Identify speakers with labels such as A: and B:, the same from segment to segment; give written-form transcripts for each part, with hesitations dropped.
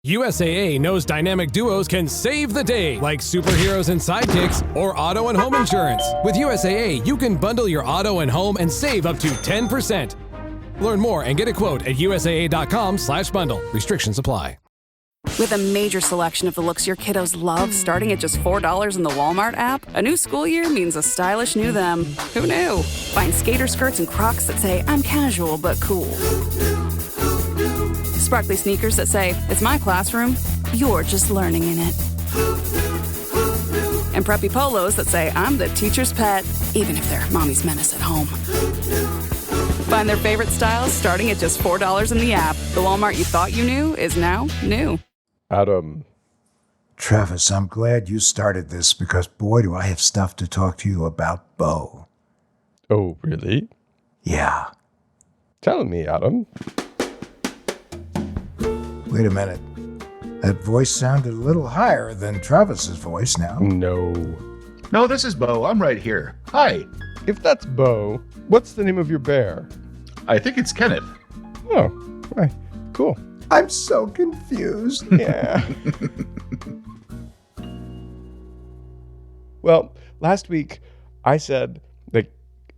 A: USAA knows dynamic duos can save the day, like superheroes and sidekicks or auto and home insurance. With USAA, you can bundle your auto and home and save up to 10%. Learn more and get a quote at usaa.com/bundle. Restrictions apply.
B: With a major selection of the looks your kiddos love, starting at just $4 in the Walmart app, a new school year means a stylish new them. Who knew? Find skater skirts and Crocs that say, I'm casual but cool. Sparkly sneakers that say, it's my classroom, you're just learning in it. And preppy polos that say, I'm the teacher's pet, even if they're mommy's menace at home. Find their favorite styles starting at just $4 in the app. The Walmart you thought you knew is now new.
C: Adam.
D: Travis, I'm glad you started this because, boy, do I have stuff to talk to you about Beau.
C: Oh, really?
D: Yeah.
C: Tell me, Adam.
D: Wait a minute. That voice sounded a little higher than Travis's voice now.
C: No,
E: this is Beau. I'm right here. Hi.
C: If that's Beau, what's the name of your bear?
E: I think it's Kenneth.
C: Oh, right. Cool.
D: I'm so confused.
C: Yeah. Well, last week I said that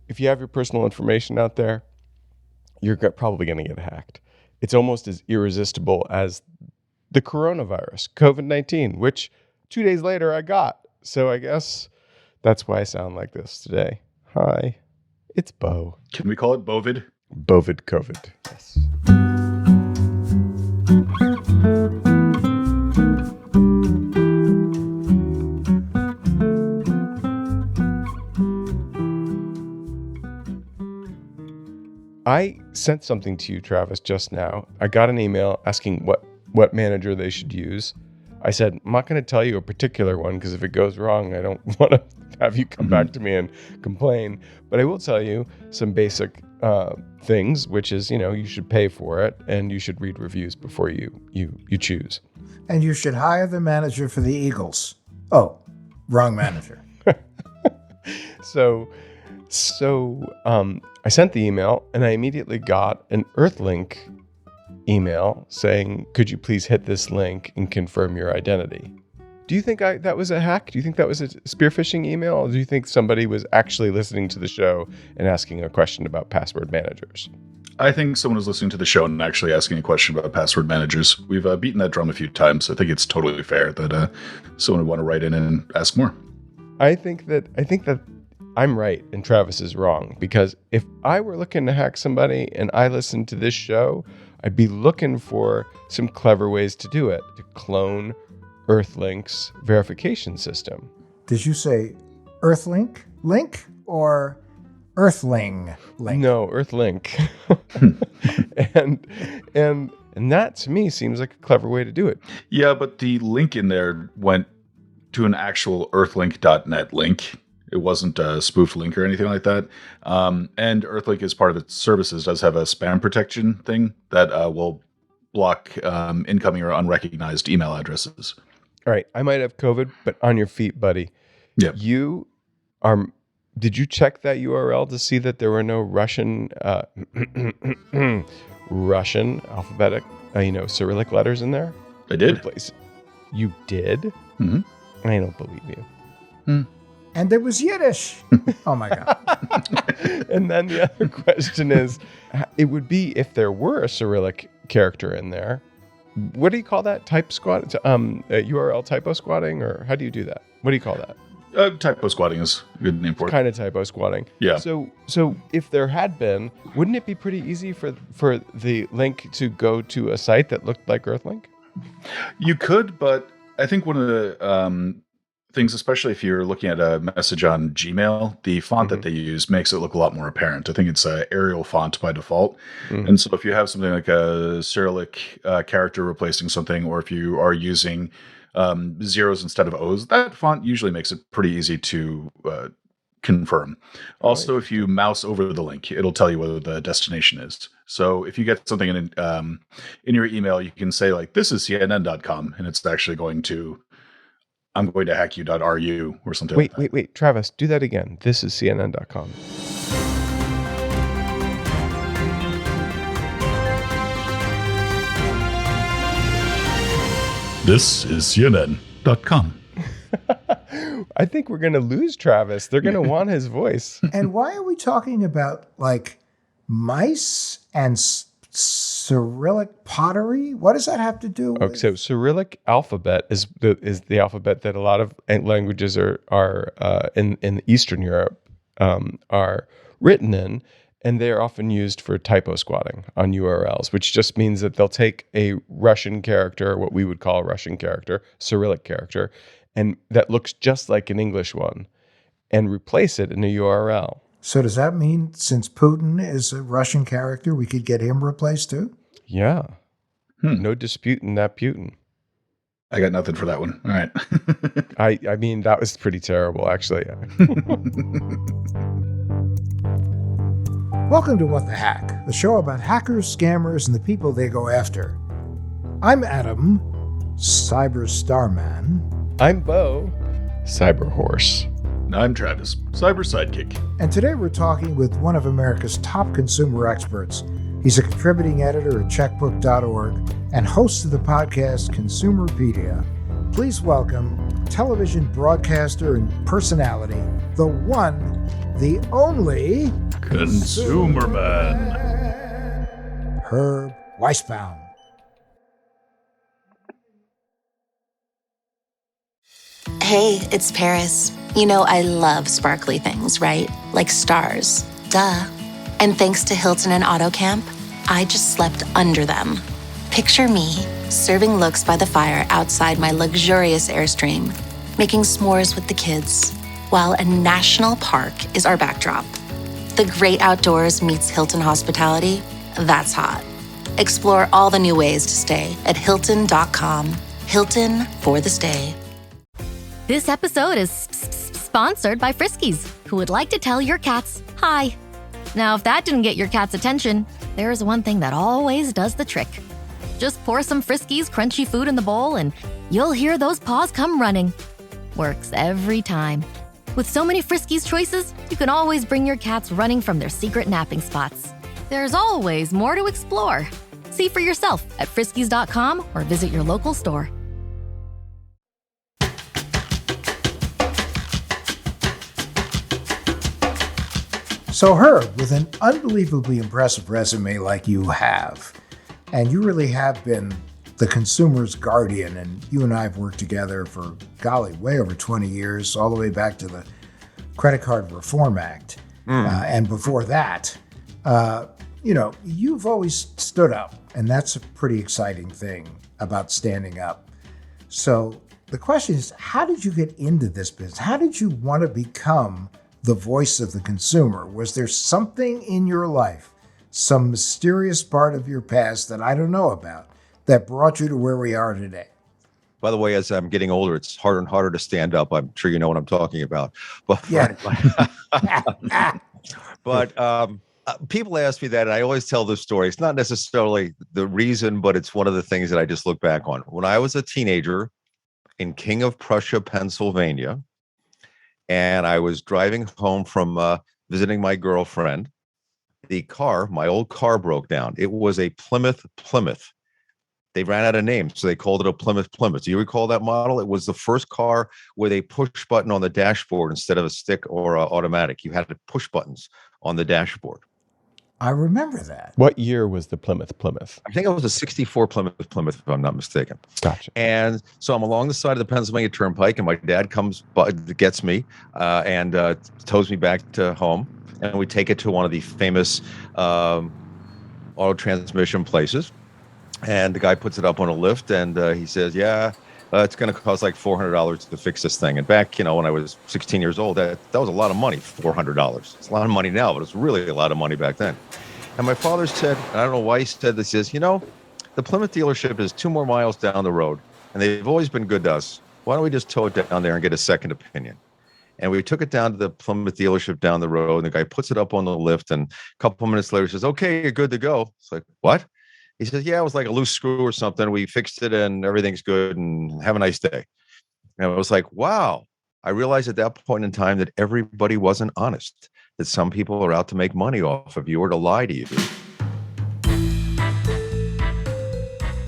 C: if you have your personal information out there, you're probably going to get hacked. It's almost as irresistible as the coronavirus, COVID-19, which 2 days later I got. So I guess that's why I sound like this today. Hi, it's Beau.
E: Can we call it Bovid?
C: Bovid COVID, yes. I sent something to you, Travis, just now. I got an email asking what manager they should use. I said, I'm not going to tell you a particular one because if it goes wrong, I don't want to have you come back to me and complain. But I will tell you some basic things, which is, you should pay for it and you should read reviews before you choose.
D: And you should hire the manager for the Eagles. Oh, wrong manager.
C: So I sent the email and I immediately got an Earthlink email saying, could you please hit this link and confirm your identity? Do you think that was a hack? Do you think that was a spear phishing email? Or do you think somebody was actually listening to the show and asking a question about password managers?
E: I think someone was listening to the show and actually asking a question about password managers. We've beaten that drum a few times. So I think it's totally fair that someone would want to write in and ask more.
C: I think that I'm right and Travis is wrong, because if I were looking to hack somebody and I listened to this show, I'd be looking for some clever ways to do it, to clone Earthlink's verification system.
D: Did you say Earthlink link or Earthling link?
C: No, Earthlink. and that to me seems like a clever way to do it.
E: Yeah, but the link in there went to an actual earthlink.net link. It wasn't a spoofed link or anything like that. And Earthlink, as part of its services, does have a spam protection thing that will block incoming or unrecognized email addresses.
C: All right, I might have COVID, but on your feet, buddy.
E: Yeah.
C: Did you check that URL to see that there were no Russian alphabetic, Cyrillic letters in there?
E: I did.
C: You did?
E: Mm-hmm.
C: I don't believe you.
D: And there was Yiddish. Oh, my God.
C: And then the other question is, it would be if there were a Cyrillic character in there. What do you call that? Type squat? URL typo squatting? Or how do you do that? What do you call that?
E: Typo squatting is a good name for it.
C: Kind of typo squatting.
E: Yeah.
C: So if there had been, wouldn't it be pretty easy for the link to go to a site that looked like Earthlink?
E: You could, but I think one of the things, especially if you're looking at a message on Gmail, the font that they use makes it look a lot more apparent. I think it's a Arial font by default. And so if you have something like a Cyrillic character replacing something, or if you are using zeros instead of O's, that font usually makes it pretty easy to confirm. Also, if you mouse over the link, it'll tell you whether the destination is. So if you get something in your email, you can say like, this is CNN.com, and it's actually going to I'm going to hack you.ru or something like that.
C: Wait, Travis, do that again. This is CNN.com.
E: This is CNN.com.
C: I think we're going to lose Travis. They're going to want his voice.
D: And why are we talking about like mice and Cyrillic pottery? What does that have to do with?
C: Okay, so Cyrillic alphabet is the alphabet that a lot of languages are in Eastern Europe are written in, and they are often used for typo squatting on URLs, which just means that they'll take a Russian character, what we would call a Russian character, Cyrillic character, and that looks just like an English one, and replace it in a URL.
D: So does that mean since Putin is a Russian character, we could get him replaced too?
C: Yeah. No disputing that Putin.
E: I got nothing for that one. All right.
C: I mean, that was pretty terrible, actually.
D: Welcome to What the Hack, the show about hackers, scammers, and the people they go after. I'm Adam, Cyber Starman.
C: I'm Beau, Cyber Horse.
E: I'm Travis, Cyber Sidekick.
D: And today we're talking with one of America's top consumer experts. He's a contributing editor at checkbook.org and host of the podcast Consumerpedia. Please welcome television broadcaster and personality, the one, the only
E: ConsumerMan
D: Herb Weisbaum.
F: Hey, it's Paris. You know I love sparkly things, right? Like stars. Duh. And thanks to Hilton and AutoCamp, I just slept under them. Picture me, serving looks by the fire outside my luxurious Airstream, making s'mores with the kids, while a national park is our backdrop. The great outdoors meets Hilton hospitality. That's hot. Explore all the new ways to stay at Hilton.com. Hilton for the stay.
G: This episode is sponsored by Friskies, who would like to tell your cats hi. Now, if that didn't get your cat's attention, there is one thing that always does the trick. Just pour some Friskies crunchy food in the bowl and you'll hear those paws come running. Works every time. With so many Friskies choices, you can always bring your cats running from their secret napping spots. There's always more to explore. See for yourself at friskies.com or visit your local store.
D: So Herb, with an unbelievably impressive resume like you have, and you really have been the consumer's guardian, and you and I have worked together for, golly, way over 20 years, all the way back to the Credit Card Reform Act. And before that, you've always stood up, and that's a pretty exciting thing about standing up. So the question is, how did you get into this business? How did you want to become the voice of the consumer? Was there something in your life, some mysterious part of your past that I don't know about, that brought you to where we are today?
H: By the way, as I'm getting older, it's harder and harder to stand up. I'm sure you know what I'm talking about. But
D: Yeah.
H: People ask me that, and I always tell this story. It's not necessarily the reason, but it's one of the things that I just look back on. When I was a teenager in King of Prussia, Pennsylvania, and I was driving home from visiting my girlfriend, my old car broke down. It was a Plymouth. They ran out of names, so they called it a Plymouth. Do you recall that model? It was the first car with a push button on the dashboard instead of a stick or automatic. You had to push buttons on the dashboard.
D: I remember that.
C: What year was the Plymouth?
H: I think it was a 64 Plymouth, if I'm not mistaken.
C: Gotcha.
H: And so I'm along the side of the Pennsylvania Turnpike, and my dad gets me and tows me back to home. And we take it to one of the famous auto transmission places. And the guy puts it up on a lift, and he says, it's going to cost like $400 to fix this thing. And back, when I was 16 years old, that was a lot of money, $400. It's a lot of money now, but it's really a lot of money back then. And my father said, and I don't know why he said this, the Plymouth dealership is 2 more miles down the road, and they've always been good to us. Why don't we just tow it down there and get a second opinion? And we took it down to the Plymouth dealership down the road, and the guy puts it up on the lift, and a couple minutes later says, okay, you're good to go. It's like, what? He says, yeah, it was like a loose screw or something. We fixed it and everything's good, and have a nice day. And I was like, wow. I realized at that point in time that everybody wasn't honest, that some people are out to make money off of you or to lie to you.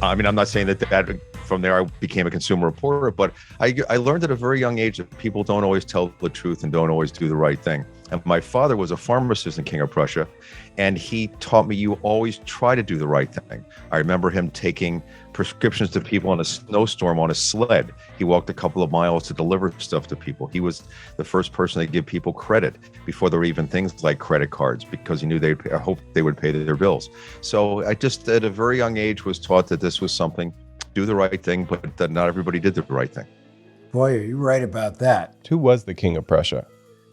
H: I mean, I'm not saying that from there, I became a consumer reporter. But I learned at a very young age that people don't always tell the truth and don't always do the right thing. And my father was a pharmacist in King of Prussia, and he taught me you always try to do the right thing. I remember him taking prescriptions to people in a snowstorm on a sled. He walked a couple of miles to deliver stuff to people. He was the first person to give people credit before there were even things like credit cards, because he knew I hoped they would pay their bills. So I just, at a very young age, was taught that this was something, do the right thing, but that not everybody did the right thing.
D: Boy, are you right about that.
C: Who was the King of Prussia?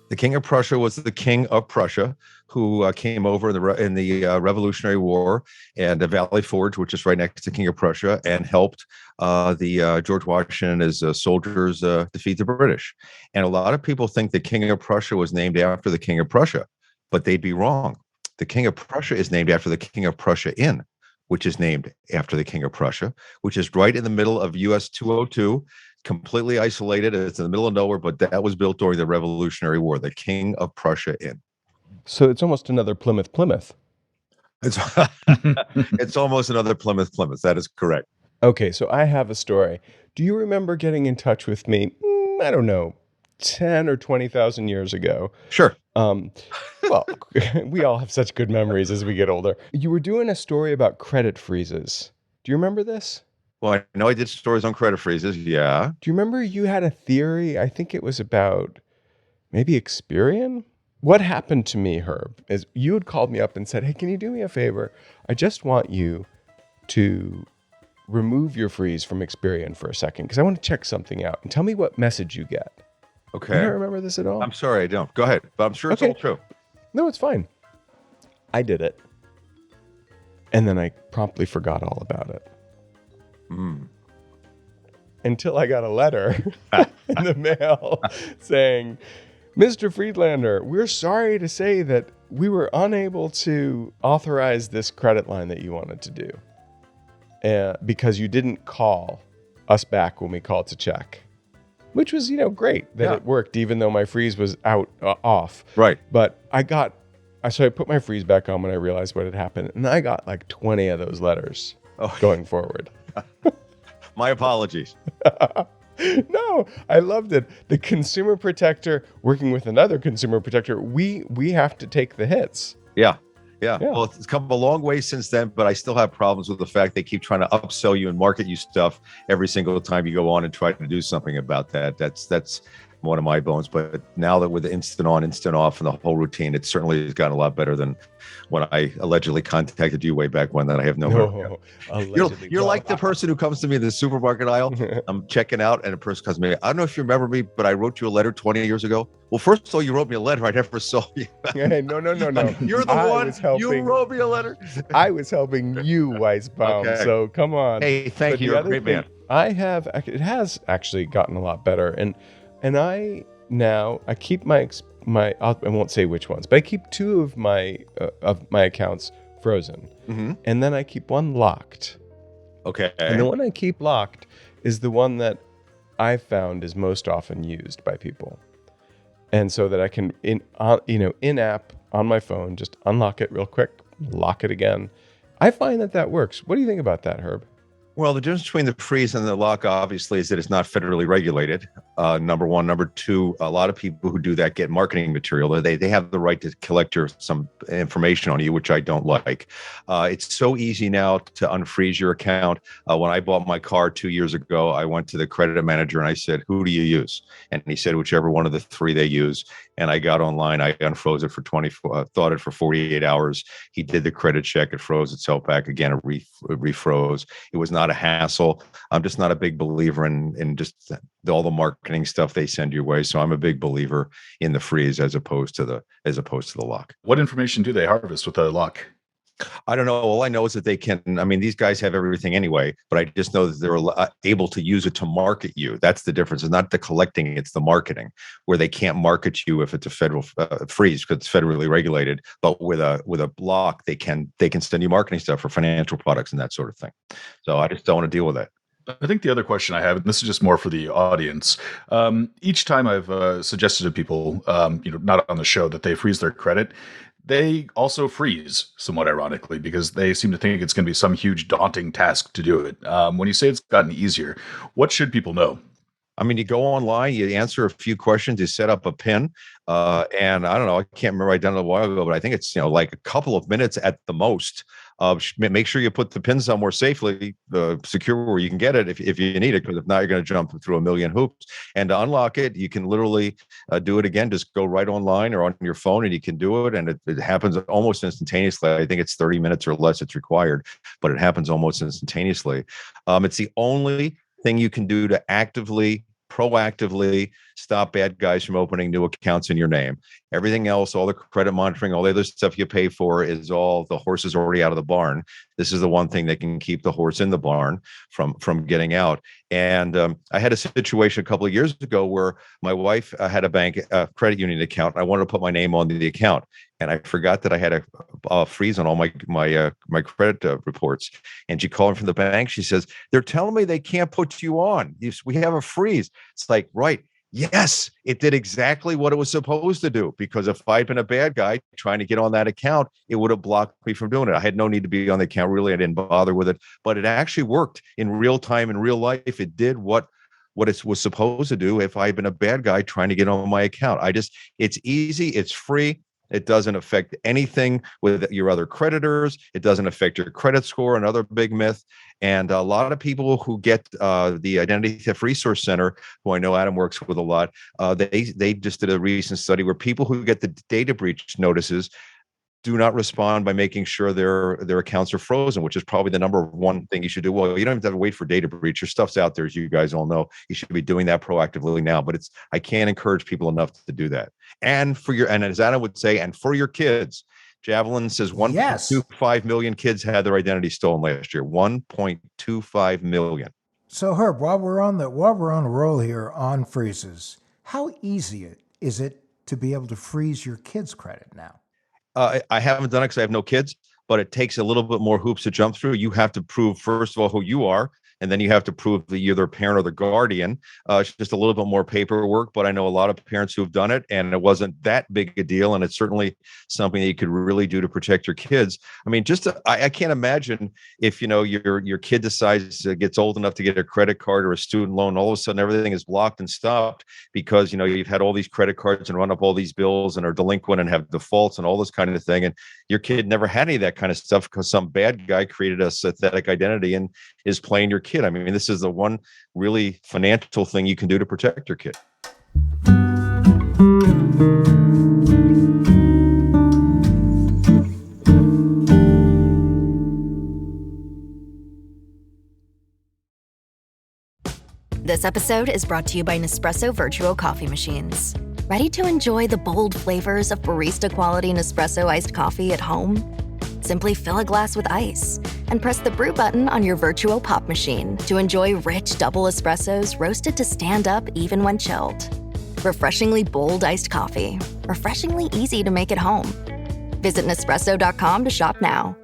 H: The King of Prussia was the King of Prussia, who came over in the Revolutionary War and Valley Forge, which is right next to King of Prussia, and helped the George Washington and his soldiers defeat the British. And a lot of people think the King of Prussia was named after the King of Prussia, but they'd be wrong. The King of Prussia is named after the King of Prussia Inn, which is named after the King of Prussia, which is right in the middle of US 202. Completely isolated. It's in the middle of nowhere, but that was built during the Revolutionary War, the King of Prussia Inn.
C: So it's almost another Plymouth.
H: It's it's almost another Plymouth. That is correct.
C: Okay, so I have a story. Do you remember getting in touch with me, I don't know, 10 or 20,000 years ago?
H: Sure.
C: Well, we all have such good memories as we get older. You were doing a story about credit freezes. Do you remember this?
H: Well, I know I did stories on credit freezes. Yeah.
C: Do you remember you had a theory? I think it was about maybe Experian. What happened to me, Herb, is you had called me up and said, hey, can you do me a favor? I just want you to remove your freeze from Experian for a second, because I want to check something out, and tell me what message you get.
H: Okay.
C: You don't remember this at all?
H: I'm sorry, I don't. Go ahead. But I'm sure it's all true.
C: No, it's fine. I did it. And then I promptly forgot all about it. Until I got a letter in the mail saying, Mr. Friedlander, we're sorry to say that we were unable to authorize this credit line that you wanted to do because you didn't call us back when we called to check, which was, great that it worked, even though my freeze was off.
H: Right.
C: But so I put my freeze back on when I realized what had happened, and I got like 20 of those letters going forward.
H: My apologies.
C: No, I loved it. The consumer protector working with another consumer protector, we have to take the hits.
H: Yeah. Well, it's come a long way since then, but I still have problems with the fact they keep trying to upsell you and market you stuff every single time you go on and try to do something about that. That's one of my bones. But now that with the instant on, instant off and the whole routine, it certainly has gotten a lot better than when I allegedly contacted you way back when. That I have no You're like the person who comes to me in the supermarket aisle. I'm checking out, and a person comes to me. I don't know if you remember me, but I wrote you a letter 20 years ago. Well, first of all, you wrote me a letter. I never saw you.
C: Hey, no.
H: You're the one. You wrote me a letter.
C: I was helping you, Weisbaum. Okay. So come on.
H: Hey, thank you. You're a great man.
C: It has actually gotten a lot better, and I keep my I won't say which ones, but I keep two of my accounts frozen, and then I keep one locked.
H: Okay.
C: And the one I keep locked is the one that I found is most often used by people, and so that I can in app on my phone just unlock it real quick, lock it again. I find that works. What do you think about that, Herb?
H: Well, the difference between the freeze and the lock, obviously, is that it's not federally regulated. Number one. Number two, a lot of people who do that get marketing material. They have the right to collect some information on you, which I don't like. It's so easy now to unfreeze your account. When I bought my car 2 years ago, I went to the credit manager and I said, who do you use? And he said, whichever one of the three they use. And I got online, I unfroze it for 24, thought it for 48 hours. He did the credit check, it froze itself back again, it refroze. It was not a hassle. I'm just not a big believer in just all the marketing stuff they send your way. So I'm a big believer in the freeze as opposed to the lock.
E: What information do they harvest with the lock?
H: I don't know. All I know is that they can. I mean, these guys have everything anyway, but I just know that they're able to use it to market you. That's the difference. It's not the collecting; it's the marketing, where they can't market you if it's a federal freeze because it's federally regulated. But with a block, they can send you marketing stuff for financial products and that sort of thing. So I just don't want to deal with that.
E: I think the other question I have, and this is just more for the audience, each time I've suggested to people, not on the show, that they freeze their credit, they also freeze, somewhat ironically, because they seem to think it's going to be some huge daunting task to do it. When you say it's gotten easier, what should people know?
H: I mean, you go online, you answer a few questions, you set up a PIN, and I don't know, I can't remember, I done it a while ago, but I think it's, like a couple of minutes at the most. Make sure you put the PIN somewhere safely, secure where you can get it if you need it, because if not, you're going to jump through a million hoops. And to unlock it, you can literally do it again. Just go right online or on your phone, and you can do it. And it happens almost instantaneously. I think it's 30 minutes or less it's required, but it happens almost instantaneously. It's the only thing you can do to proactively stop bad guys from opening new accounts in your name. Everything else, all the credit monitoring, all the other stuff you pay for, is all the horse is already out of the barn. This is the one thing that can keep the horse in the barn from getting out. And I had a situation a couple of years ago where my wife had a credit union account. I wanted to put my name on the account, and I forgot that I had a freeze on all my credit reports. And she called from the bank. She says, "They're telling me they can't put you on. We have a freeze." It's like, right. Yes, it did exactly what it was supposed to do, because if I'd been a bad guy trying to get on that account, it would have blocked me from doing it. I had no need to be on the account, really. I didn't bother with it, but it actually worked in real time, in real life. It did what it was supposed to do if I had been a bad guy trying to get on my account. It's easy, it's free. It doesn't affect anything with your other creditors. It doesn't affect your credit score, another big myth. And a lot of people who get the Identity Theft Resource Center, who I know Adam works with a lot, they just did a recent study where people who get the data breach notices do not respond by making sure their accounts are frozen, which is probably the number one thing you should do. Well, you don't have to wait for data breach. Your stuff's out there, as you guys all know. You should be doing that proactively now. But I can't encourage people enough to do that. And as Adam would say, and for your kids, Javelin says 1.25 million kids had their identity stolen last year. 1.25 million.
D: So Herb, while we're on a roll here on freezes, how easy is it to be able to freeze your kids' credit now?
H: I haven't done it because I have no kids, but it takes a little bit more hoops to jump through. You have to prove, first of all, who you are, and then you have to prove that you're their parent or the guardian. It's just a little bit more paperwork, but I know a lot of parents who've done it, and it wasn't that big a deal, and it's certainly something that you could really do to protect your kids. I mean, I can't imagine if your kid decides gets old enough to get a credit card or a student loan, all of a sudden everything is blocked and stopped because you've had all these credit cards and run up all these bills and are delinquent and have defaults and all this kind of thing, and your kid never had any of that kind of stuff because some bad guy created a synthetic identity and is playing your kid. I mean, this is the one really financial thing you can do to protect your kid.
G: This episode is brought to you by Nespresso Virtual Coffee Machines. Ready to enjoy the bold flavors of barista-quality Nespresso iced coffee at home? Simply fill a glass with ice and press the brew button on your virtual pop machine to enjoy rich double espressos roasted to stand up even when chilled. Refreshingly bold iced coffee. Refreshingly easy to make at home. Visit Nespresso.com to shop now.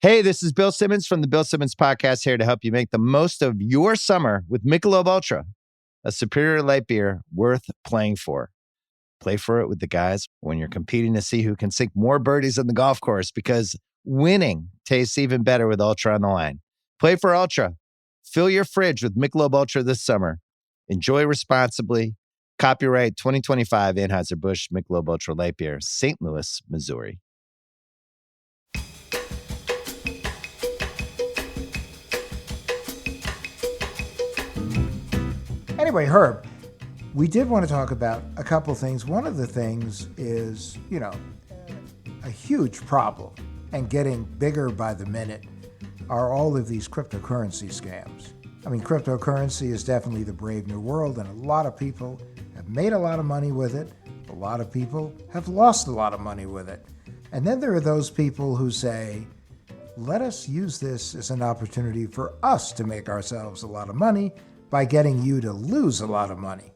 I: Hey, this is Bill Simmons from the Bill Simmons Podcast, here to help you make the most of your summer with Michelob Ultra, a superior light beer worth playing for. Play for it with the guys when you're competing to see who can sink more birdies on the golf course, because winning tastes even better with Ultra on the line. Play for Ultra. Fill your fridge with Michelob Ultra this summer. Enjoy responsibly. Copyright 2025 Anheuser-Busch Michelob Ultra Light Beer, St. Louis, Missouri.
D: Anyway, Herb, we did want to talk about a couple things. One of the things is, a huge problem and getting bigger by the minute are all of these cryptocurrency scams. I mean, cryptocurrency is definitely the brave new world, and a lot of people have made a lot of money with it. A lot of people have lost a lot of money with it. And then there are those people who say, let us use this as an opportunity for us to make ourselves a lot of money by getting you to lose a lot of money.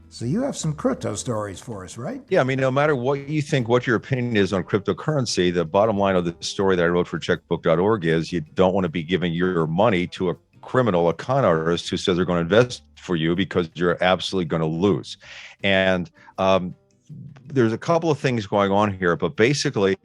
D: So you have some crypto stories for us, right?
H: Yeah, I mean, no matter what you think, what your opinion is on cryptocurrency, the bottom line of the story that I wrote for checkbook.org is you don't want to be giving your money to a criminal, a con artist who says they're going to invest for you, because you're absolutely going to lose. And there's a couple of things going on here, but basically,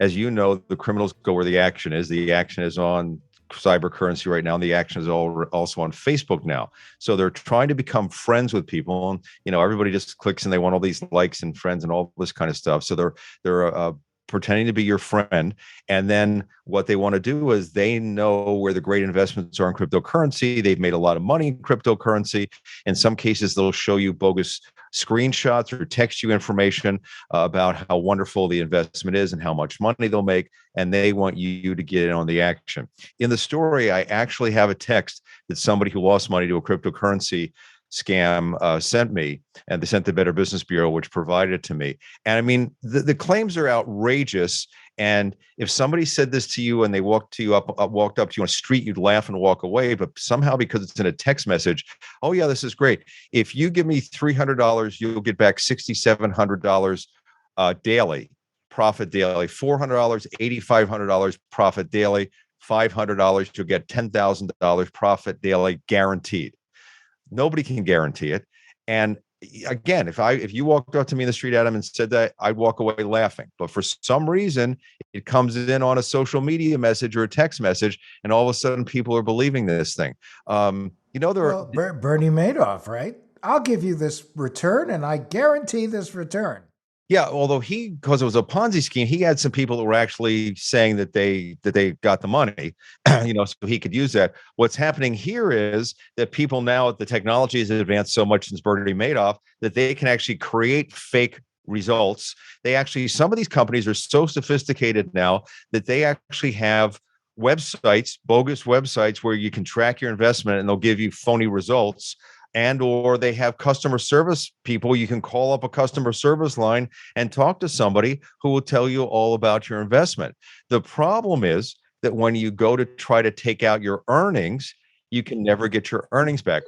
H: as you know, the criminals go where the action is. The action is on cybercurrency right now, and the action is also on Facebook now. So they're trying to become friends with people, and everybody just clicks and they want all these likes and friends and all this kind of stuff. So they're pretending to be your friend, and then what they want to do is they know where the great investments are in cryptocurrency. They've made a lot of money in cryptocurrency. In some cases, they'll show you bogus screenshots or text you information about how wonderful the investment is and how much money they'll make, and they want you to get in on the action. In the story, I actually have a text that somebody who lost money to a cryptocurrency scam sent me, and they sent the Better Business Bureau, which provided it to me. And I mean, the claims are outrageous. And if somebody said this to you and they walked up to you on a street, you'd laugh and walk away. But somehow, because it's in a text message, oh yeah, this is great. If you give me $300, you'll get back $6,700 daily, profit daily. $400, $8,500 profit daily. $500, you'll get $10,000 profit daily, guaranteed. Nobody can guarantee it. And again, if you walked up to me in the street, Adam, and said that, I'd walk away laughing. But for some reason, it comes in on a social media message or a text message, and all of a sudden, people are believing this thing. Bernie
D: Madoff, right? I'll give you this return, and I guarantee this return.
H: Yeah, although because it was a Ponzi scheme, he had some people that were actually saying that they got the money, so he could use that. What's happening here is that people now, the technology has advanced so much since Bernie Madoff, that they can actually create fake results. Some of these companies are so sophisticated now that they actually have websites, bogus websites, where you can track your investment and they'll give you phony results. And or they have customer service people. You can call up a customer service line and talk to somebody who will tell you all about your investment. The problem is that when you go to try to take out your earnings, you can never get your earnings back.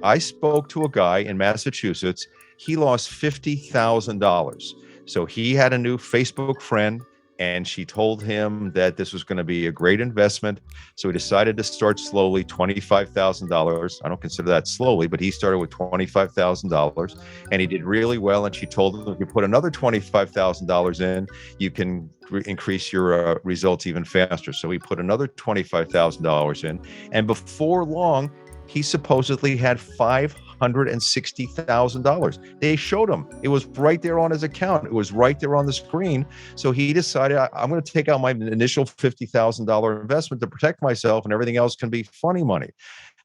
H: I spoke to a guy in Massachusetts. He lost $50,000. So he had a new Facebook friend, and she told him that this was going to be a great investment. So he decided to start slowly, $25,000. I don't consider that slowly, but he started with $25,000, and he did really well. And she told him, if you put another $25,000 in, you can increase your results even faster. So he put another $25,000 in, and before long, he supposedly had $560,000. They showed him. It was right there on his account. It was right there on the screen. So he decided, I'm going to take out my initial $50,000 investment to protect myself, and everything else can be funny money.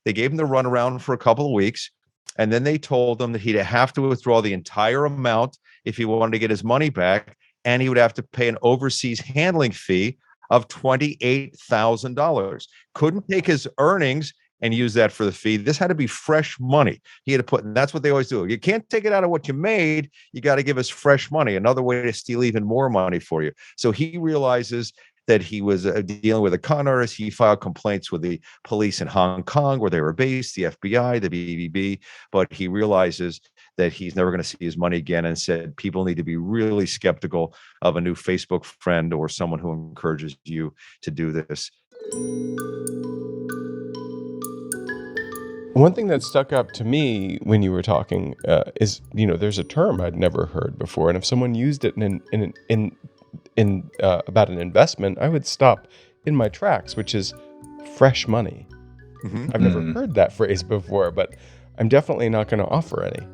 H: They gave him the runaround for a couple of weeks, and then they told him that he'd have to withdraw the entire amount if he wanted to get his money back, and he would have to pay an overseas handling fee of $28,000. Couldn't take his earnings and use that for the fee. This had to be fresh money. He had to put, and that's what they always do. You can't take it out of what you made. You got to give us fresh money, another way to steal even more money for you. So he realizes that he was dealing with a con artist. He filed complaints with the police in Hong Kong, where they were based, the FBI, the BBB, but he realizes that he's never going to see his money again, and said people need to be really skeptical of a new Facebook friend or someone who encourages you to do this.
C: One thing that stuck up to me when you were talking is, there's a term I'd never heard before, and if someone used it in about an investment, I would stop in my tracks, which is fresh money. Mm-hmm. I've never heard that phrase before, but I'm definitely not going to offer any.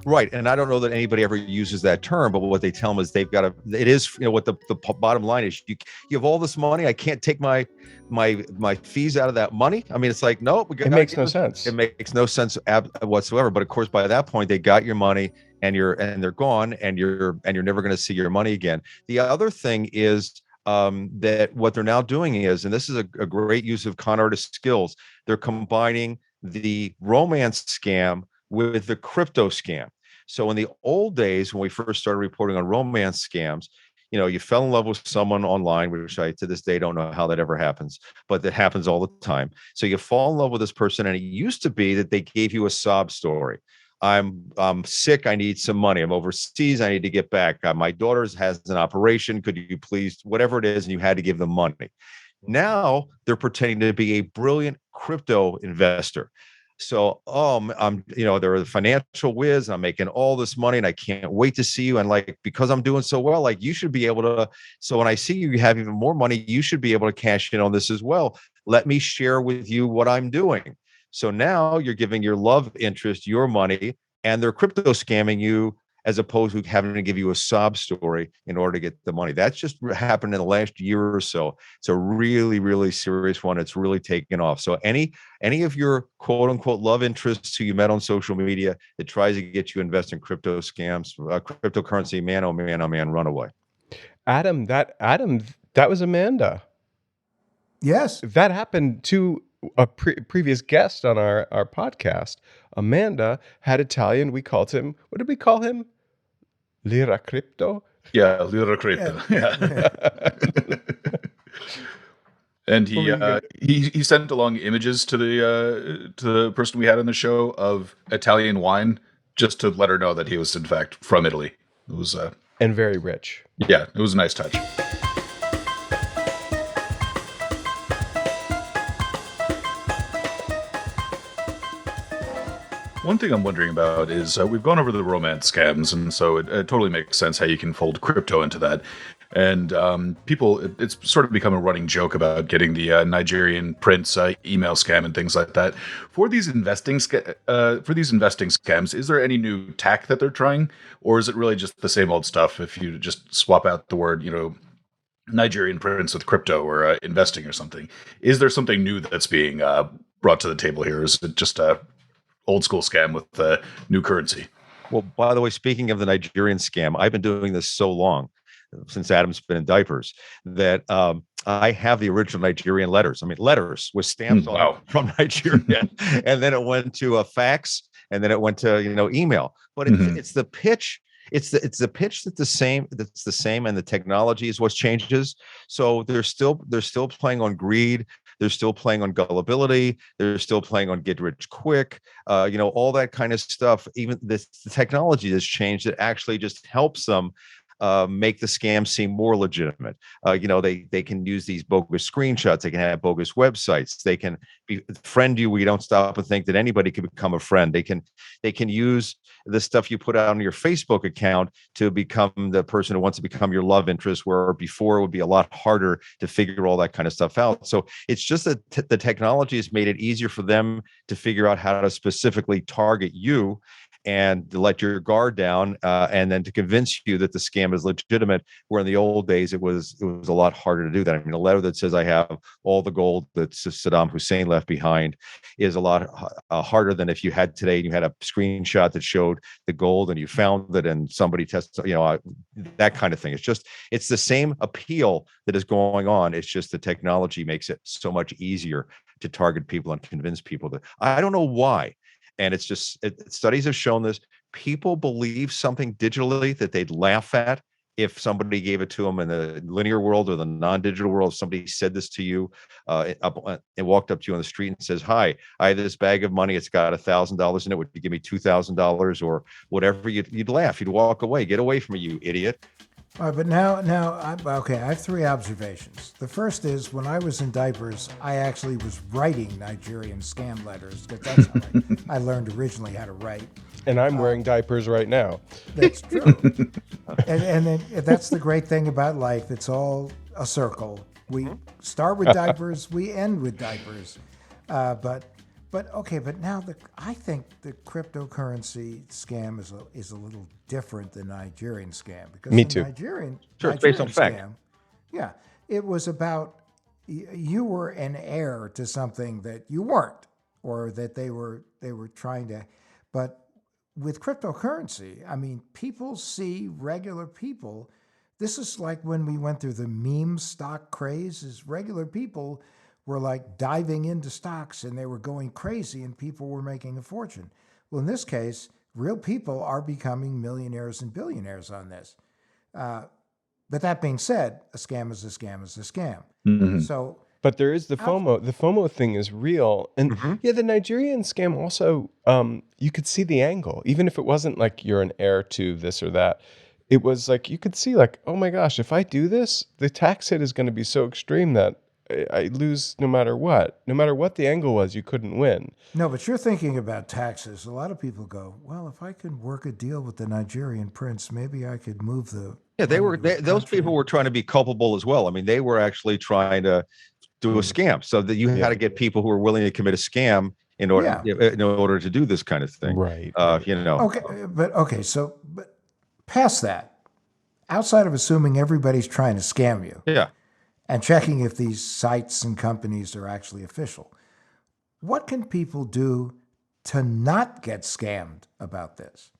H: Right. And I don't know that anybody ever uses that term, but what they tell them is they've got to, it is, what the bottom line is, you have all this money. I can't take my fees out of that money. I mean, it's like, no,
C: it makes no sense.
H: It makes no sense whatsoever. But of course, by that point, they got your money, and they're gone, and you're never going to see your money again. The other thing is that what they're now doing is, and this is a great use of con artist skills, they're combining the romance scam with the crypto scam. So in the old days, when we first started reporting on romance scams, you fell in love with someone online, which I to this day don't know how that ever happens, but that happens all the time. So you fall in love with this person, and it used to be that they gave you a sob story. I'm sick. I need some money. I'm overseas. I need to get back. My daughter has an operation. Could you please, whatever it is, and you had to give them money. Now they're pretending to be a brilliant crypto investor. So, they're a financial whiz. I'm making all this money and I can't wait to see you. And like, because I'm doing so well, like you should be able to. So when I see you have even more money, you should be able to cash in on this as well. Let me share with you what I'm doing. So now you're giving your love interest your money and they're crypto scamming you as opposed to having to give you a sob story in order to get the money. That's just happened in the last year or so. It's a really, really serious one. It's really taken off. So any of your quote unquote love interests who you met on social media that tries to get you invest in crypto scams, cryptocurrency, man, oh man, run away.
C: Adam, that was Amanda.
D: Yes.
C: That happened to a previous guest on our podcast. Amanda had Italian. We called him, what did we call him? Lira Crypto?
E: Yeah, Lira Crypto. Yeah. And he sent along images to the person we had on the show of Italian wine just to let her know that he was in fact from Italy. It was
C: and very rich.
E: Yeah, it was a nice touch. One thing I'm wondering about is we've gone over the romance scams, and so it totally makes sense how you can fold crypto into that. And it's sort of become a running joke about getting the Nigerian prince email scam and things like that. For these investing scams, is there any new tack that they're trying, or is it really just the same old stuff? If you just swap out the word, Nigerian prince with crypto or investing or something, is there something new that's being brought to the table here? Or is it just a old school scam with new currency?
H: Well, by the way, speaking of the Nigerian scam, I've been doing this so long, since Adam's been in diapers, that I have the original Nigerian letters. I mean, letters with stamps on from Nigeria, and then it went to a fax, and then it went to email. But it's the pitch. It's the pitch that's the same, and the technology is what changes. So they're still playing on greed. They're still playing on gullibility. They're still playing on get rich quick. All that kind of stuff. Even the technology has changed. It actually just helps them make the scam seem more legitimate. They can use these bogus screenshots. They can have bogus websites. They can friend you where you don't stop and think that anybody can become a friend. They can use the stuff you put out on your Facebook account to become the person who wants to become your love interest, where before it would be a lot harder to figure all that kind of stuff out. So it's just that the technology has made it easier for them to figure out how to specifically target you and to let your guard down, and then to convince you that the scam is legitimate. Where in the old days, it was a lot harder to do that. I mean, a letter that says I have all the gold that Saddam Hussein left behind is a lot harder than if you had today and you had a screenshot that showed the gold and you found it and somebody tested, that kind of thing. It's the same appeal that is going on. It's just the technology makes it so much easier to target people and convince people that I don't know why. And it's just studies have shown this. People believe something digitally that they'd laugh at if somebody gave it to them in the linear world or the non-digital world. If somebody said this to you and walked up to you on the street and says, "Hi, I have this bag of money. It's got $1,000 in it. Would you give me $2,000 or whatever?" You'd laugh. You'd walk away. Get away from me, you idiot.
D: All right, but now, I have three observations. The first is when I was in diapers, I actually was writing Nigerian scam letters because that's how I learned originally how to write.
C: And I'm wearing diapers right now.
D: That's true. and then that's the great thing about life. It's all a circle. We start with diapers, we end with diapers. But now I think the cryptocurrency scam is a little different than Nigerian scam because
C: Me too.
D: Nigerian
H: it's based on fact.
D: Scam, yeah, it was about you were an heir to something that you weren't, or that they were trying to. But with cryptocurrency, I mean, people see regular people. This is like when we went through the meme stock craze. Is regular people were like diving into stocks and they were going crazy and people were making a fortune. Well, in this case, real people are becoming millionaires and billionaires on this. But that being said, a scam is a scam is a scam.
E: Mm-hmm.
D: So,
C: but there is the FOMO. The FOMO thing is real. And the Nigerian scam also, you could see the angle, even if it wasn't like you're an heir to this or that. It was like, you could see like, oh my gosh, if I do this, the tax hit is going to be so extreme that I lose no matter what. No matter what the angle was, you couldn't win.
D: No, but you're thinking about taxes. A lot of people go, well, if I could work a deal with the Nigerian prince, maybe I could move the.
H: Yeah, those people were trying to be culpable as well. I mean, they were actually trying to do a scam, so that you had to get people who were willing to commit a scam in order to do this kind of thing.
C: Right.
D: Okay. So past that, outside of assuming everybody's trying to scam you.
H: Yeah.
D: And checking if these sites and companies are actually official. What can people do to not get scammed about this?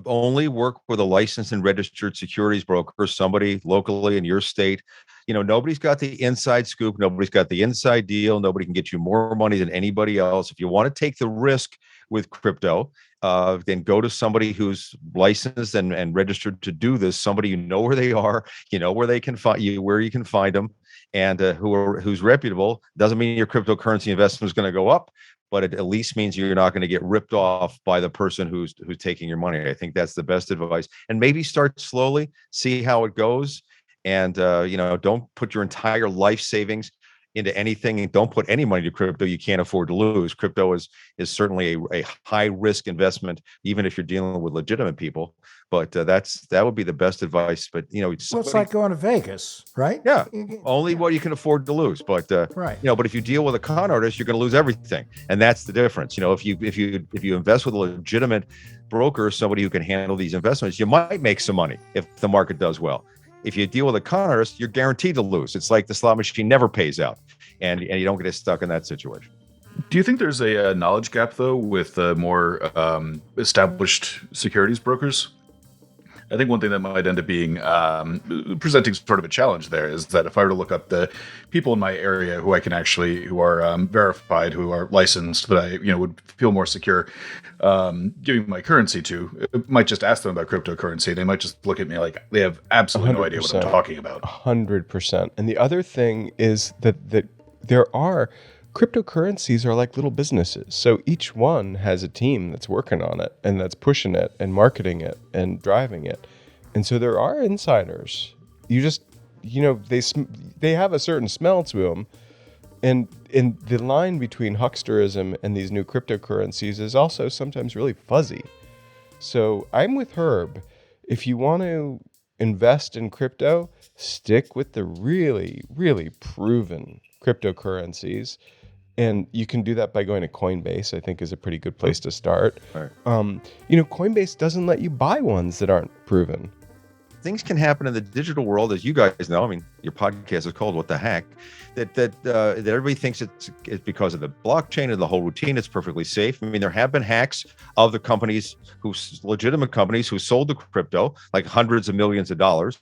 H: Only work with a licensed and registered securities broker, somebody locally in your state. Nobody's got the inside scoop. Nobody's got the inside deal. Nobody can get you more money than anybody else. If you want to take the risk with crypto, then go to somebody who's licensed and registered to do this. Somebody where they are, where they can find you, where you can find them, and who's reputable. Doesn't mean your cryptocurrency investment is going to go up, but it at least means you're not going to get ripped off by the person who's taking your money. I think that's the best advice. And maybe start slowly, see how it goes, and don't put your entire life savings into anything, and don't put any money to crypto you can't afford to lose. Crypto is certainly a high risk investment, even if you're dealing with legitimate people. But that would be the best advice. But
D: it's like going to Vegas, right?
H: Yeah, only what you can afford to lose. But
D: right.
H: But if you deal with a con artist, you're going to lose everything, and that's the difference. If you invest with a legitimate broker, somebody who can handle these investments, you might make some money if the market does well. If you deal with a con artist, you're guaranteed to lose. It's like the slot machine never pays out, and you don't get stuck in that situation.
E: Do you think there's a knowledge gap, though, with more established securities brokers? I think one thing that might end up being presenting sort of a challenge there is that if I were to look up the people in my area who are verified, who are licensed, that I would feel more secure giving my currency to, I might just ask them about cryptocurrency. They might just look at me like they have absolutely no idea what I'm talking about.
C: 100%. And the other thing is that there are cryptocurrencies are like little businesses. So each one has a team that's working on it and that's pushing it and marketing it and driving it. And so there are insiders. You just, they have a certain smell to them. And the line between hucksterism and these new cryptocurrencies is also sometimes really fuzzy. So I'm with Herb. If you want to invest in crypto, stick with the really, really proven cryptocurrencies. And you can do that by going to Coinbase, I think is a pretty good place to start.
H: Right.
C: Coinbase doesn't let you buy ones that aren't proven.
H: Things can happen in the digital world, as you guys know. I mean, your podcast is called "What the Hack." That everybody thinks it's because of the blockchain and the whole routine. It's perfectly safe. I mean, there have been hacks of the companies legitimate companies who sold the crypto, like hundreds of millions of dollars.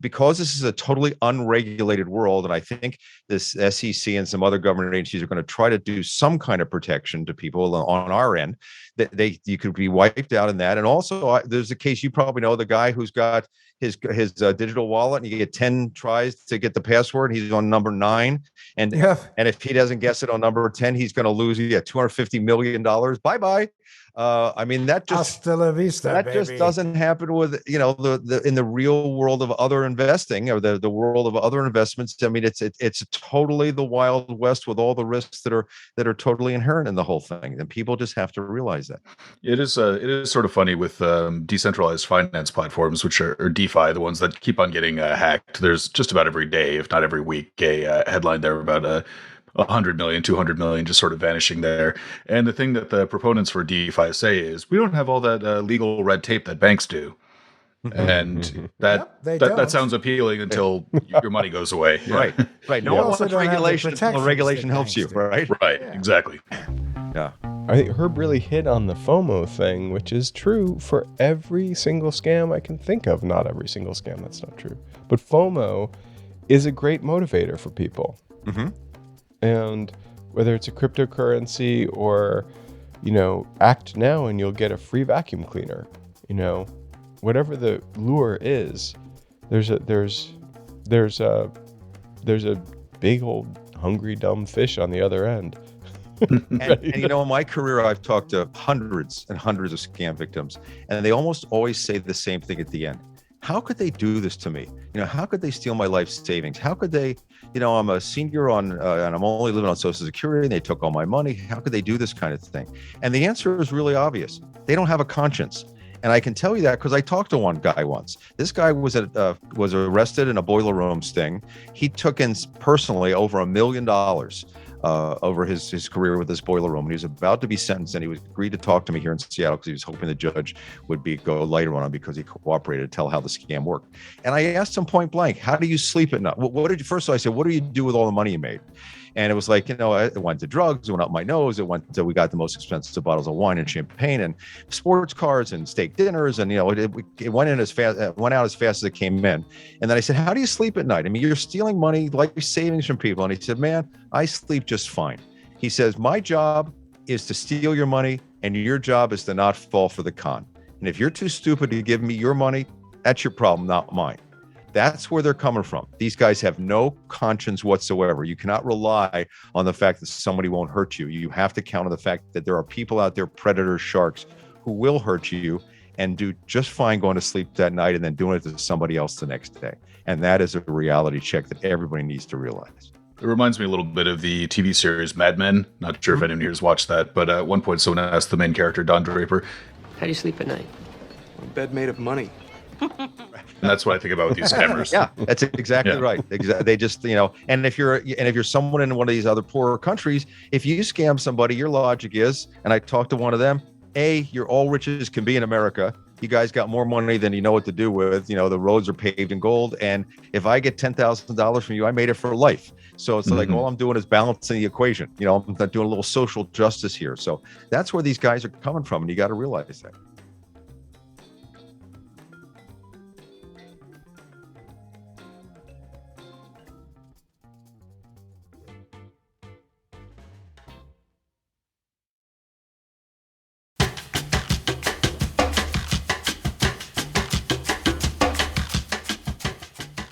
H: Because this is a totally unregulated world, and I think this SEC and some other government agencies are going to try to do some kind of protection to people on our end. That you could be wiped out in that. And also, there's a case you probably know, the guy who's got his digital wallet, and you get 10 tries to get the password. He's on number 9, and if he doesn't guess it on number 10, he's going to lose $250 million. Bye. I mean, that just
D: hasta la vista,
H: that
D: baby.
H: just doesn't happen with the in the real world of other investing, or the world of other investments. I mean, it's totally the Wild West with all the risks that are totally inherent in the whole thing, and people just have to realize that.
E: It is sort of funny with decentralized finance platforms, which are DeFi, the ones that keep on getting hacked. There's just about every day, if not every week, a headline there about 100 million, 200 million just sort of vanishing there. And the thing that the proponents for DeFi say is, we don't have all that legal red tape that banks do. And that sounds appealing until your money goes away.
H: Right. No one wants regulation until regulation helps you, right?
E: Right, exactly.
H: Yeah.
C: I think Herb really hit on the FOMO thing, which is true for every single scam I can think of. Not every single scam, that's not true. But FOMO is a great motivator for people.
H: Mm-hmm.
C: And whether it's a cryptocurrency or, act now and you'll get a free vacuum cleaner, whatever the lure is, there's a big old hungry dumb fish on the other end.
H: And in my career, I've talked to hundreds and hundreds of scam victims, and they almost always say the same thing at the end. how could they do this to me? How could they steal my life savings? How could they, I'm a senior and I'm only living on Social Security and they took all my money. How could they do this kind of thing? And the answer is really obvious. They don't have a conscience. And I can tell you that because I talked to one guy once. This guy was arrested in a boiler room sting. He took in personally over $1 million over his career with this boiler room. And he was about to be sentenced, and he agreed to talk to me here in Seattle because he was hoping the judge would go lighter on him because he cooperated to tell how the scam worked. And I asked him point blank, how do you sleep at night? First of all, I said, what do you do with all the money you made? And it was like, it went to drugs, it went up my nose, we got the most expensive bottles of wine and champagne and sports cars and steak dinners. And, it went out as fast as it came in. And then I said, how do you sleep at night? I mean, you're stealing money, like savings from people. And he said, man, I sleep just fine. He says, my job is to steal your money and your job is to not fall for the con. And if you're too stupid to give me your money, that's your problem, not mine. That's where they're coming from. These guys have no conscience whatsoever. You cannot rely on the fact that somebody won't hurt you. You have to count on the fact that there are people out there, predators, sharks, who will hurt you and do just fine going to sleep that night and then doing it to somebody else the next day. And that is a reality check that everybody needs to realize.
E: It reminds me a little bit of the TV series Mad Men. Not sure if anyone here has watched that, but at one point someone asked the main character, Don Draper,
J: how do you sleep at night?
K: A bed made of money.
E: And that's what I think about with these scammers.
H: Yeah, that's exactly right. They just, and if you're someone in one of these other poorer countries, if you scam somebody, your logic is, and I talked to one of them, you're all rich as can be in America. You guys got more money than you know what to do with. The roads are paved in gold. And if I get $10,000 from you, I made it for life. So it's like, all I'm doing is balancing the equation. I'm not doing a little social justice here. So that's where these guys are coming from. And you got to realize that.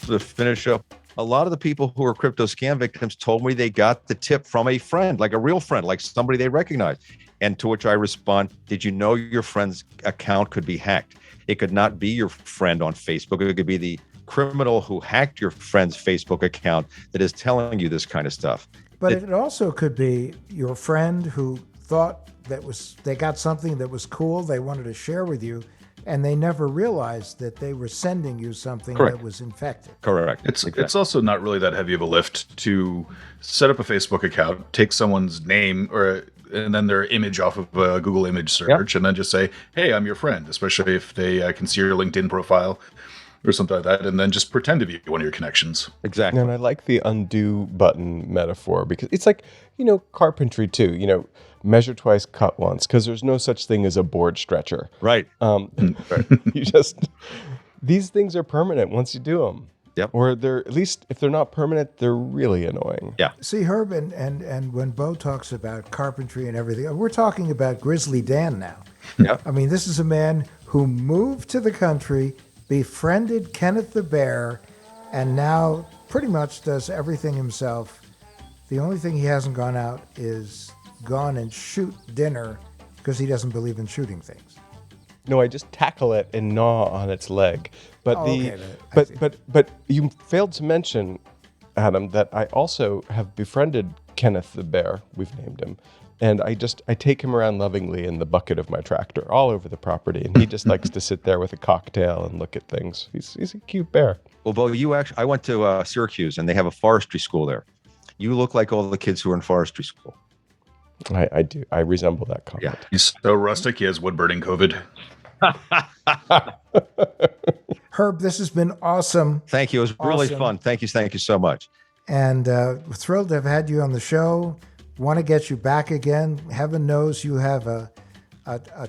H: To finish up, a lot of the people who are crypto scam victims told me they got the tip from a friend, like a real friend, like somebody they recognize. And to which I respond, did you know your friend's account could be hacked? It could not be your friend on Facebook. It could be the criminal who hacked your friend's Facebook account that is telling you this kind of stuff.
D: But it also could be your friend who thought they got something that was cool, they wanted to share with you, and they never realized that they were sending you something that was infected.
H: Correct.
E: It's also not really that heavy of a lift to set up a Facebook account, take someone's name and then their image off of a Google image search, and then just say, hey, I'm your friend, especially if they can see your LinkedIn profile or something like that, and then just pretend to be one of your connections.
H: Exactly.
C: And I like the undo button metaphor because it's like, carpentry too, measure twice, cut once, because there's no such thing as a board stretcher.
H: Right.
C: These things are permanent once you do them.
H: Yep.
C: Or they're, at least if they're not permanent, they're really annoying.
H: Yeah.
D: See, Herb, and when Beau talks about carpentry and everything, we're talking about Grizzly Dan now.
H: Yeah.
D: I mean, this is a man who moved to the country, befriended Kenneth the Bear, and now pretty much does everything himself. The only thing he hasn't gone and shoot dinner because he doesn't believe in shooting things.
C: No, I just tackle it and gnaw on its leg. But but you failed to mention, Adam, that I also have befriended Kenneth the Bear. We've named him. And I take him around lovingly in the bucket of my tractor all over the property. And he just likes to sit there with a cocktail and look at things. He's a cute bear.
H: Well, Beau, I went to Syracuse and they have a forestry school there. You look like all the kids who are in forestry school.
C: I do. I resemble that comment.
H: Yeah.
E: He's so rustic, he has wood burning COVID.
D: Herb, this has been awesome.
H: Thank you. It was really fun. Thank you so much.
D: And thrilled to have had you on the show. Want to get you back again. Heaven knows you have a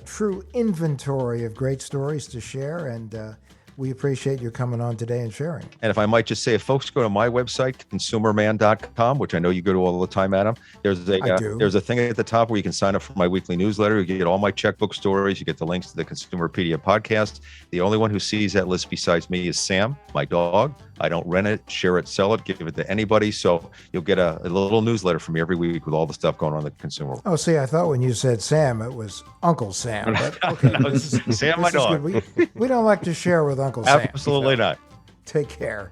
D: true inventory of great stories to share, and we appreciate you coming on today and sharing.
H: And if I might just say, if folks go to my website, ConsumerMan.com, which I know you go to all the time, Adam, there's a thing at the top where you can sign up for my weekly newsletter. You get all my checkbook stories. You get the links to the Consumerpedia podcast. The only one who sees that list besides me is Sam, my dog. I don't rent it, share it, sell it, give it to anybody. So you'll get a little newsletter from me every week with all the stuff going on in the consumer world.
D: Oh, see, I thought when you said Sam, it was Uncle Sam. But okay,
H: Sam, my dog.
D: We don't like to share with Uncle Sam.
H: Absolutely not.
D: Take care.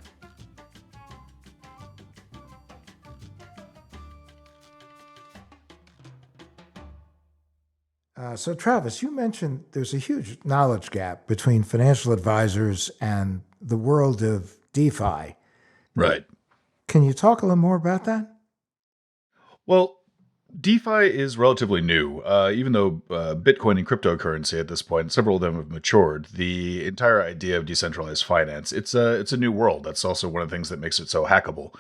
D: So, Travis, you mentioned there's a huge knowledge gap between financial advisors and the world of DeFi.
E: Right.
D: Can you talk a little more about that?
E: Well, DeFi is relatively new. Even though Bitcoin and cryptocurrency at this point, several of them have matured, the entire idea of decentralized finance, it's a new world. That's also one of the things that makes it so hackable,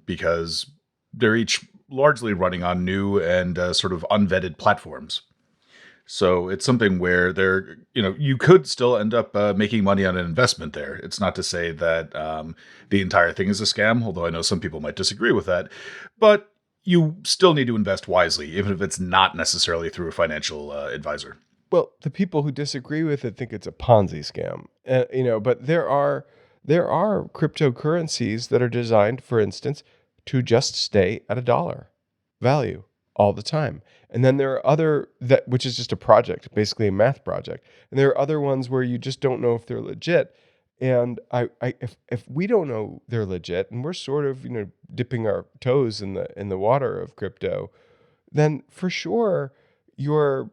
E: because they're each largely running on new and sort of unvetted platforms. So it's something where you could still end up making money on an investment there. It's not to say that the entire thing is a scam, although I know some people might disagree with that. But you still need to invest wisely, even if it's not necessarily through a financial advisor.
C: Well, the people who disagree with it think it's a Ponzi scam. But there are cryptocurrencies that are designed, for instance, to just stay at $1 value all the time. And then there are other which is just a project, basically a math project. And there are other ones where you just don't know if they're legit. And if we don't know they're legit, and we're sort of dipping our toes in the water of crypto, then for sure you're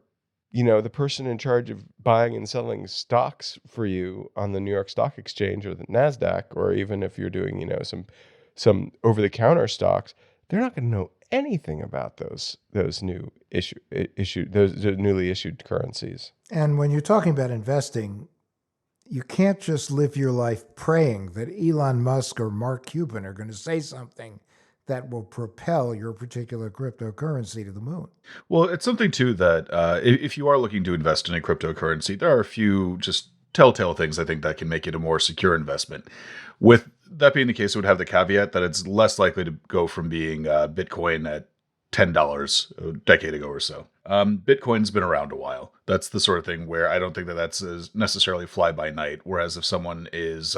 C: the person in charge of buying and selling stocks for you on the New York Stock Exchange or the NASDAQ, or even if you're doing some over the counter stocks, they're not going to know anything about those newly issued currencies.
D: And when you're talking about investing, you can't just live your life praying that Elon Musk or Mark Cuban are going to say something that will propel your particular cryptocurrency to the moon.
E: Well, it's something too that if you are looking to invest in a cryptocurrency, there are a few just telltale things I think that can make it a more secure investment. With that being the case, it would have the caveat that it's less likely to go from being Bitcoin at $10 a decade ago or so. Bitcoin's been around a while. That's the sort of thing where I don't think that's necessarily fly by night. Whereas if someone is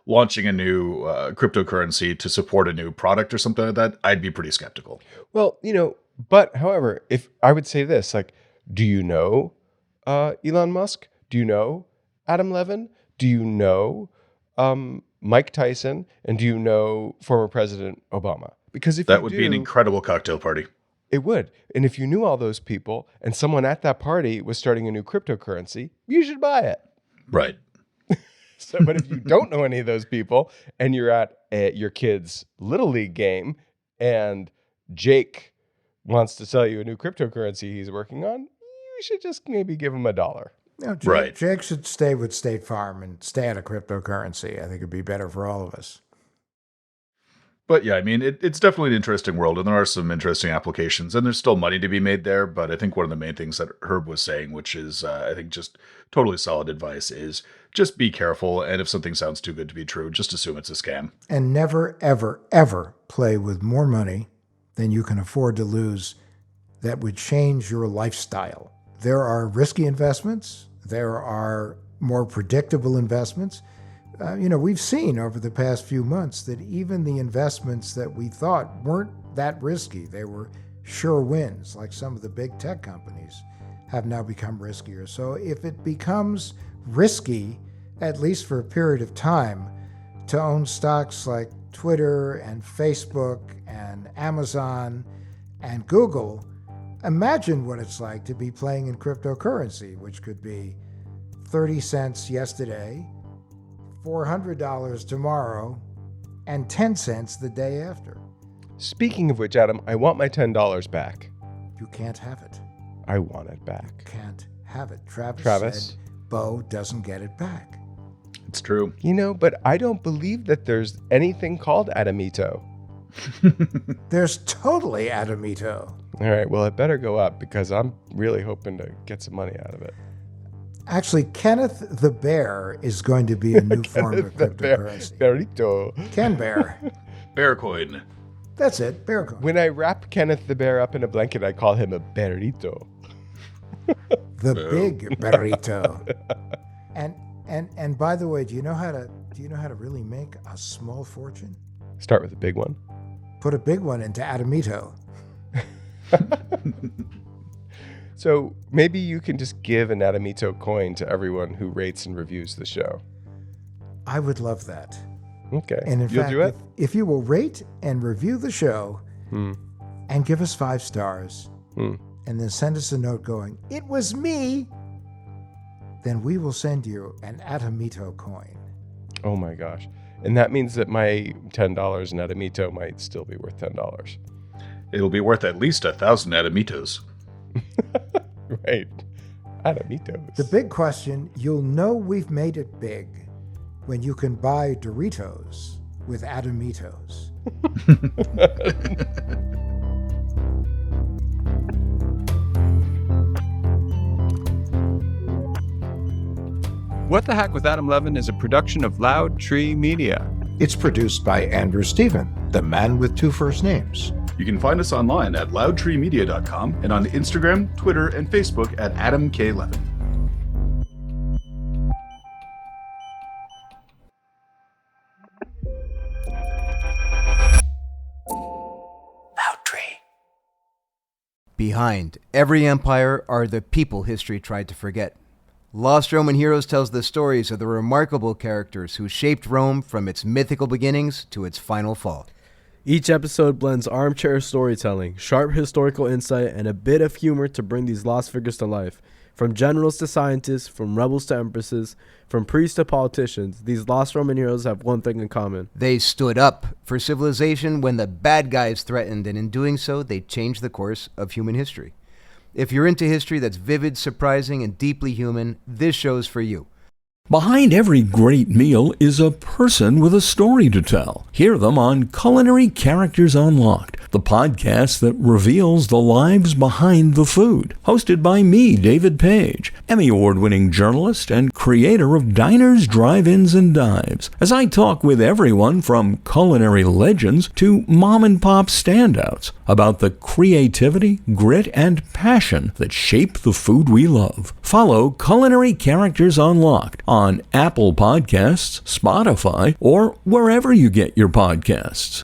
E: launching a new cryptocurrency to support a new product or something like that, I'd be pretty skeptical.
C: Well, but however, if I would say this, like, do you know Elon Musk? Do you know Adam Levin? Do you know Mike Tyson? And do you know former President Obama? Because if
E: that would be an incredible cocktail party.
C: It would. And if you knew all those people and someone at that party was starting a new cryptocurrency, you should buy it.
E: Right.
C: But if you don't know any of those people and you're at your kid's Little League game and Jake wants to sell you a new cryptocurrency he's working on, you should just maybe give him $1.
D: Jake should stay with State Farm and stay out of cryptocurrency. I think it'd be better for all of us.
E: But yeah, I mean, it's definitely an interesting world, and there are some interesting applications, and there's still money to be made there. But I think one of the main things that Herb was saying, which is, I think, just totally solid advice, is just be careful. And if something sounds too good to be true, just assume it's a scam.
D: And never, ever, ever play with more money than you can afford to lose that would change your lifestyle. There are risky investments. There are more predictable investments. We've seen over the past few months that even the investments that we thought weren't that risky, they were sure wins, like some of the big tech companies have now become riskier. So if it becomes risky, at least for a period of time, to own stocks like Twitter and Facebook and Amazon and Google, imagine what it's like to be playing in cryptocurrency, which could be 30 cents yesterday, $400 tomorrow, and 10 cents the day after.
C: Speaking of which, Adam, I want my $10 back.
D: You can't have it.
C: I want it back.
D: You can't have it. Travis said Beau doesn't get it back.
E: It's true.
C: But I don't believe that there's anything called Adamito.
D: There's totally Adamito.
C: All right, well, it better go up because I'm really hoping to get some money out of it.
D: Actually, Kenneth the Bear is going to be a new form of cryptocurrency.
C: Bearito.
D: Ken Bear.
E: Bearcoin.
D: That's it, Bearcoin.
C: When I wrap Kenneth the Bear up in a blanket, I call him a Bearito.
D: The big Bearito. And by the way, do you know how to really make a small fortune?
C: Start with a big one.
D: Put a big one into Adamito.
C: So maybe you can just give an Adamito coin to everyone who rates and reviews the show.
D: I would love that.
C: Okay.
D: And in
C: You'll
D: fact,
C: do it?
D: if you will rate and review the show and give us 5 stars and then send us a note going, "It was me," then we will send you an Atomito coin.
C: Oh my gosh. And that means that my $10 in Atomito might still be worth $10.
E: It'll be worth at least 1,000 Adamitos.
C: Right. Adamitos.
D: The big question, you'll know we've made it big when you can buy Doritos with Adamitos.
J: What the Heck with Adam Levin is a production of Loud Tree Media.
D: It's produced by Andrew Stephen, the man with 2 first names.
E: You can find us online at loudtreemedia.com and on Instagram, Twitter, and Facebook at Adam K. Levin.
L: Behind every empire are the people history tried to forget. Lost Roman Heroes tells the stories of the remarkable characters who shaped Rome from its mythical beginnings to its final fall.
M: Each episode blends armchair storytelling, sharp historical insight, and a bit of humor to bring these lost figures to life. From generals to scientists, from rebels to empresses, from priests to politicians, these lost Roman heroes have one thing in common.
L: They stood up for civilization when the bad guys threatened, and in doing so, they changed the course of human history. If you're into history that's vivid, surprising, and deeply human, this show's for you.
N: Behind every great meal is a person with a story to tell. Hear them on Culinary Characters Unlocked, the podcast that reveals the lives behind the food. Hosted by me, David Page, Emmy Award-winning journalist and creator of Diners, Drive-Ins, and Dives, as I talk with everyone from culinary legends to mom-and-pop standouts about the creativity, grit, and passion that shape the food we love. Follow Culinary Characters Unlocked on Apple Podcasts, Spotify, or wherever you get your podcasts.